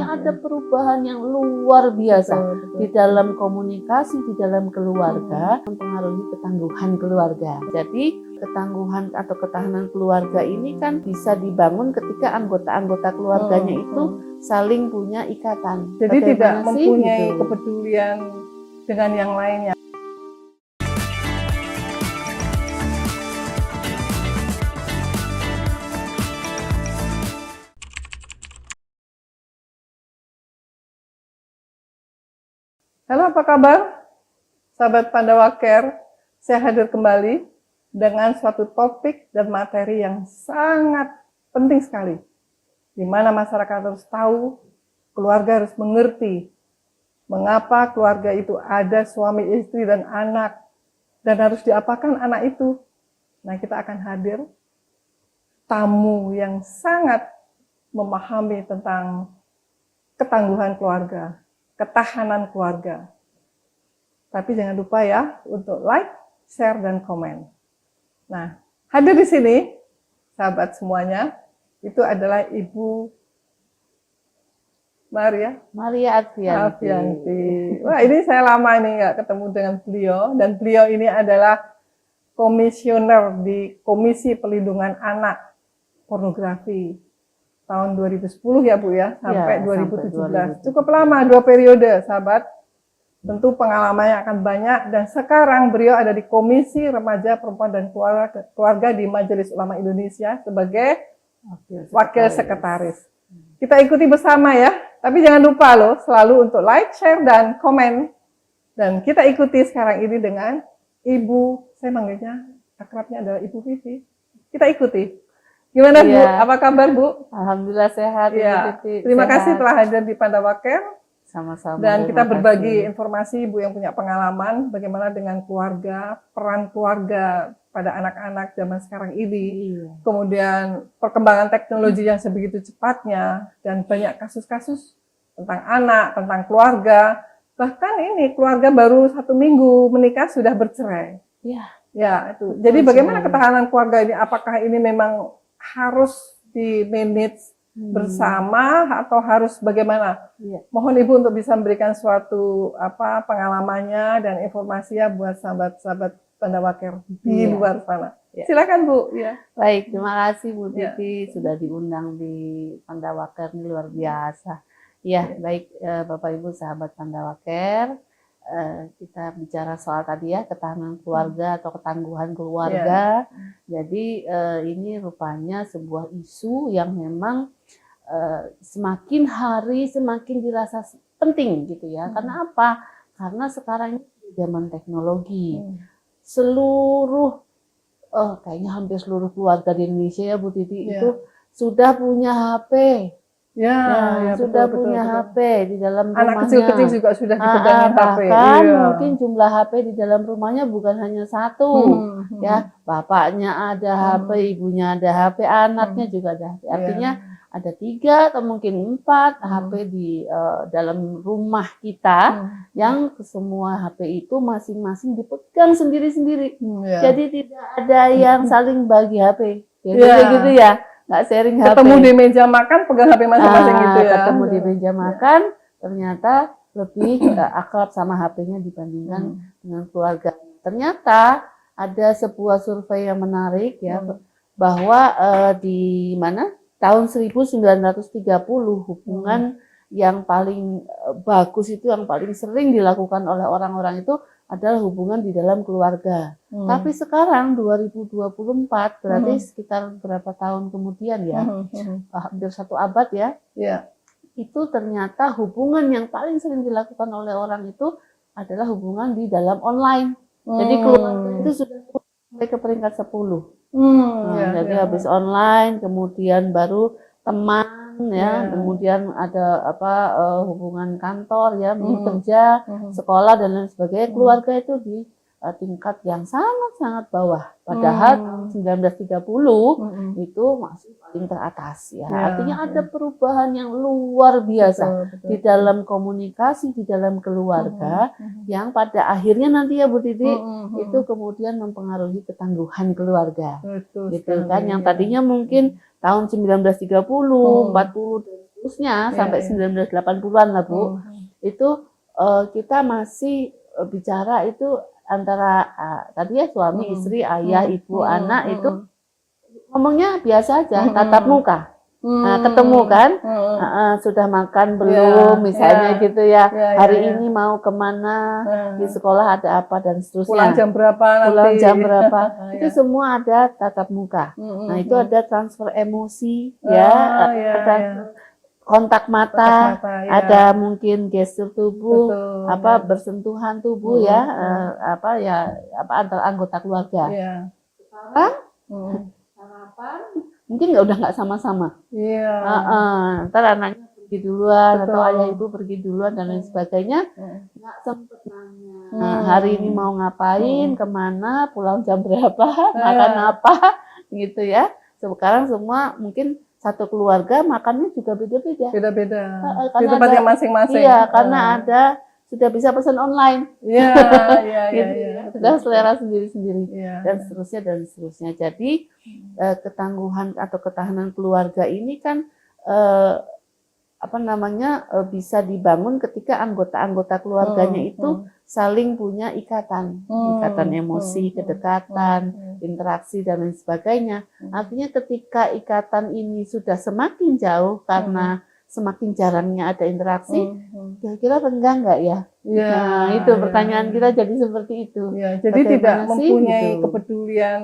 Artinya ada perubahan yang luar biasa di dalam komunikasi, di dalam keluarga, mempengaruhi ketangguhan keluarga. Jadi ketangguhan atau ketahanan keluarga ini kan bisa dibangun ketika anggota-anggota keluarganya itu saling punya ikatan. Jadi tidak mempunyai gitu kepedulian dengan yang lainnya. Halo, apa kabar? Sahabat Pandawa Care, saya hadir kembali dengan suatu topik dan materi yang sangat penting sekali. Di mana masyarakat harus tahu, keluarga harus mengerti mengapa keluarga itu ada suami, istri, dan anak, dan harus diapakan anak itu. Nah, kita akan hadir tamu yang sangat memahami tentang ketangguhan keluarga, ketahanan keluarga. Tapi jangan lupa ya untuk like, share, dan komen. Nah, hadir di sini, sahabat semuanya, itu adalah Ibu Maria Arfianti. Wah, ini saya lama ini nggak ketemu dengan beliau, dan beliau ini adalah komisioner di Komisi Perlindungan Anak Pornografi tahun 2010 ya Bu ya, sampai 2017. Cukup lama, 2 periode, sahabat. Tentu pengalamannya akan banyak, dan sekarang beliau ada di Komisi Remaja Perempuan dan Keluarga di Majelis Ulama Indonesia sebagai Wakil Sekretaris. Kita ikuti bersama ya, tapi jangan lupa loh selalu untuk like, share, dan komen. Dan kita ikuti sekarang ini dengan Ibu, saya manggilnya akrabnya adalah Ibu Vivi. Kita ikuti. Gimana Bu? Apa kabar Bu? Alhamdulillah sehat. Ya. Terima kasih telah hadir di Pandawa Care. Sama-sama. Dan kita berbagi informasi Ibu yang punya pengalaman bagaimana dengan keluarga, peran keluarga pada anak-anak zaman sekarang ini. Kemudian perkembangan teknologi yang sebegitu cepatnya, dan banyak kasus-kasus tentang anak, tentang keluarga. Bahkan ini keluarga baru 1 minggu menikah sudah bercerai. Ya, itu. Jadi bagaimana ketahanan keluarga ini? Apakah ini memang harus di-manage bersama atau harus bagaimana? Mohon Ibu untuk bisa memberikan suatu pengalamannya dan informasinya buat sahabat-sahabat Pandawa Care di luar sana. Silakan Bu. Baik, terima kasih Bu Titi sudah diundang di Pandawa Care, ini luar biasa. Baik Bapak Ibu sahabat Pandawa Care, kita bicara soal tadi ya, ketahanan keluarga atau ketangguhan keluarga. Jadi ini rupanya sebuah isu yang memang semakin hari semakin dirasa penting gitu ya. Karena apa? Karena sekarang ini zaman teknologi. Seluruh kayaknya hampir seluruh keluarga di Indonesia ya Bu Titi itu sudah punya HP. Sudah punya HP di dalam rumahnya. Anak kecil-kecil juga sudah dipegangin HP. Bahkan mungkin jumlah HP di dalam rumahnya bukan hanya 1. Ya, bapaknya ada HP, ibunya ada HP, anaknya juga ada HP. Artinya ada 3 atau mungkin 4 HP di dalam rumah kita, yang semua HP itu masing-masing dipegang sendiri-sendiri. Jadi tidak ada yang saling bagi HP. Gitu ya. Nggak sharing HP. Ketemu di meja makan pegang HP masing-masing gitu ya. Ketemu di meja makan ternyata lebih akrab sama HP-nya dibandingkan dengan keluarga. Ternyata ada sebuah survei yang menarik ya, bahwa di mana tahun 1930 hubungan yang paling bagus itu, yang paling sering dilakukan oleh orang-orang itu adalah hubungan di dalam keluarga. Tapi sekarang 2024, berarti sekitar berapa tahun kemudian ya, hampir 1 abad ya, itu ternyata hubungan yang paling sering dilakukan oleh orang itu adalah hubungan di dalam online. Jadi keluarga itu sudah sampai ke peringkat 10. Jadi habis online, kemudian baru teman ya, kemudian ada hubungan kantor ya, kerja, sekolah dan lain sebagainya. Keluarga itu di tingkat yang sangat-sangat bawah. Padahal 1930 itu masih paling teratas ya. Artinya ada perubahan yang luar biasa di dalam komunikasi, di dalam keluarga, yang pada akhirnya nanti ya Bu Titi itu kemudian mempengaruhi ketangguhan keluarga. Gitu kan, yang tadinya mungkin tahun 1930, 40 dan seterusnya Iya, sampai iya. 1980-an lah Bu. Itu kita masih bicara itu antara tadi ya suami, istri, ayah, ibu, anak itu ngomongnya biasa aja, tatap muka. Nah, ketemu kan, sudah makan belum, misalnya iya, gitu ya. iya, Hari iya. ini mau kemana, di Nah, sekolah ada apa dan pulang seterusnya. jam berapa Pulang nanti? jam berapa, itu Iya. semua ada tatap muka. Nah, itu ada transfer emosi, ya, Oh, iya, ada iya. kontak Kontak mata, mata, ya. ada mungkin gestur tubuh, Betul, apa ya. bersentuhan tubuh ya, apa ya, apa antar anggota keluarga. Iya. Sekarang sarapan mungkin udah nggak sama-sama. Iya. Ntar anaknya pergi duluan Betul. atau ayah ibu pergi duluan dan lain sebagainya, nggak sempet nanya hari ini mau ngapain, kemana, pulang jam berapa, makan apa, gitu ya. Sekarang semua mungkin satu keluarga makannya juga beda-beda. Beda-beda. Di Karena tempatnya ada, masing-masing. iya, karena ada sudah bisa pesan online. Iya, iya, iya, Gitu iya. ya. Sudah selera sendiri-sendiri Iya. dan seterusnya dan seterusnya. Jadi ketangguhan atau ketahanan keluarga ini kan apa namanya bisa dibangun ketika anggota-anggota keluarganya itu saling punya ikatan emosi, kedekatan, interaksi dan lain sebagainya. Artinya ketika ikatan ini sudah semakin jauh karena semakin jarangnya ada interaksi, kira-kira renggang nggak ya? Iya, Nah, itu pertanyaan kita jadi seperti itu. Ya, jadi Bagaimana tidak sih, mempunyai gitu. kepedulian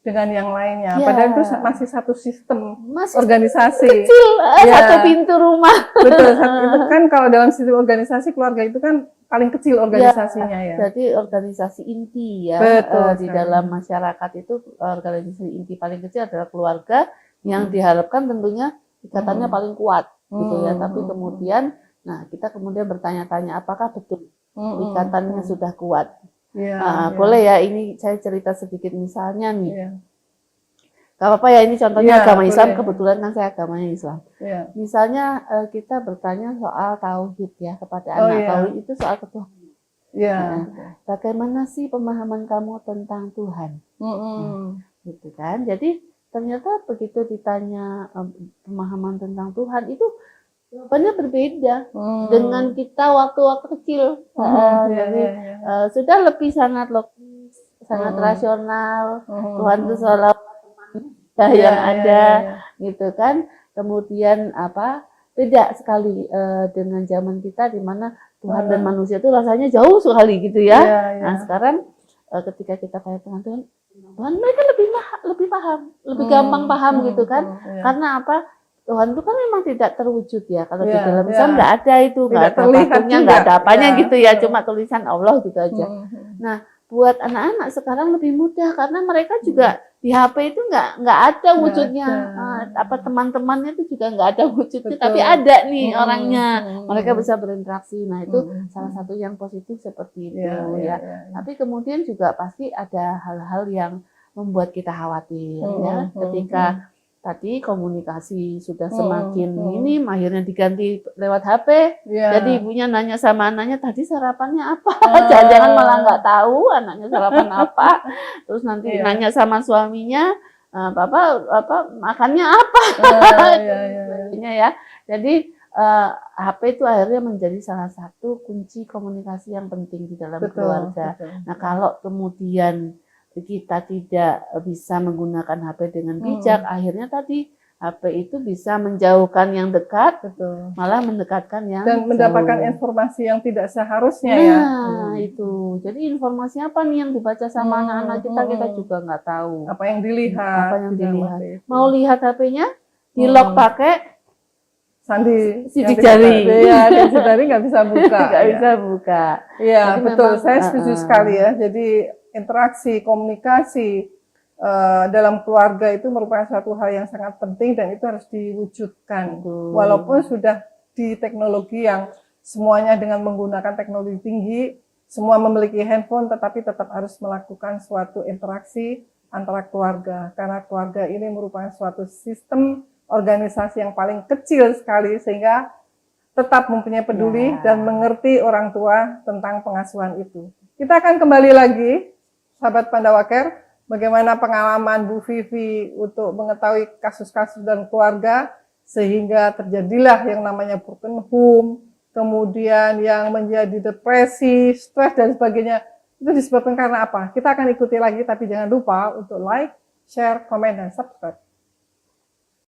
dengan yang lainnya. Ya. Padahal itu masih satu sistem Masih organisasi. kecil, Ya. satu pintu rumah. Betul, itu kan kalau dalam sistem organisasi keluarga itu kan paling kecil organisasinya ya. Jadi organisasi inti ya. Betul Di sekali. dalam masyarakat itu organisasi inti paling kecil adalah keluarga yang diharapkan tentunya ikatannya paling kuat gitu ya. Tapi kemudian kita kemudian bertanya-tanya apakah betul ikatannya sudah kuat. Ya, boleh ya, ini saya cerita sedikit misalnya nih. Ya. Gak apa-apa ya, ini contohnya Ya, agama Islam, boleh. kebetulan kan saya agamanya Islam. Ya. Misalnya kita bertanya soal tauhid ya kepada Oh, anak. iya. Tauhid itu soal ketuhanan. Ya. Bagaimana sih pemahaman kamu tentang Tuhan? Gitu kan. Jadi ternyata begitu ditanya pemahaman tentang Tuhan itu jawabannya berbeda dengan kita waktu-waktu kecil. Jadi sudah lebih sangat logis, sangat rasional. Tuhan itu selalu yang ada, gitu kan. Kemudian beda sekali dengan zaman kita di mana Tuhan dan manusia itu rasanya jauh sekali gitu ya. Nah sekarang ketika kita tanya dengan Tuhan, mereka lebih paham, lebih gampang paham gitu kan. Karena apa? Tuhan itu kan memang tidak terwujud ya. Kalau di dalam Islam nggak ada itu, nggak ada patungnya, nggak ada apanya gitu ya. Cuma tulisan Allah gitu aja. Nah, buat anak-anak sekarang lebih mudah karena mereka juga di HP itu nggak ada wujudnya. Teman-temannya itu juga nggak ada wujudnya, tapi ada nih orangnya. Mereka bisa berinteraksi. Nah, itu salah satu yang positif seperti itu ya. Tapi kemudian juga pasti ada hal-hal yang membuat kita khawatir ya. Ketika tadi komunikasi sudah semakin minim, akhirnya diganti lewat HP. Jadi ibunya nanya sama anaknya, tadi sarapannya apa? Jangan-jangan malah nggak tahu anaknya sarapan apa. Terus nanti nanya sama suaminya, Bapak makannya apa? Ya. Jadi HP itu akhirnya menjadi salah satu kunci komunikasi yang penting di dalam keluarga. Nah, kalau kemudian kita tidak bisa menggunakan HP dengan bijak, akhirnya tadi HP itu bisa menjauhkan yang dekat, malah mendekatkan yang dan mendapatkan jauh. Informasi yang tidak seharusnya ya. Itu. Jadi informasi apa nih yang dibaca sama anak-anak kita juga nggak tahu. Apa yang dilihat? Mau lihat HP-nya, di-lock pakai sidik jari. Ya, sidik jari nggak bisa buka. Nggak bisa buka. Iya, betul. Saya setuju sekali ya. Jadi interaksi, komunikasi dalam keluarga itu merupakan suatu hal yang sangat penting dan itu harus diwujudkan. Walaupun sudah di teknologi yang semuanya dengan menggunakan teknologi tinggi, semua memiliki handphone, tetapi tetap harus melakukan suatu interaksi antara keluarga. Karena keluarga ini merupakan suatu sistem organisasi yang paling kecil sekali sehingga tetap mempunyai peduli dan mengerti orang tua tentang pengasuhan itu. Kita akan kembali lagi, sahabat Pandawaker, bagaimana pengalaman Bu Vivi untuk mengetahui kasus-kasus dan keluarga sehingga terjadilah yang namanya broken home, kemudian yang menjadi depresi, stres dan sebagainya. Itu disebabkan karena apa? Kita akan ikuti lagi, tapi jangan lupa untuk like, share, komen, dan subscribe.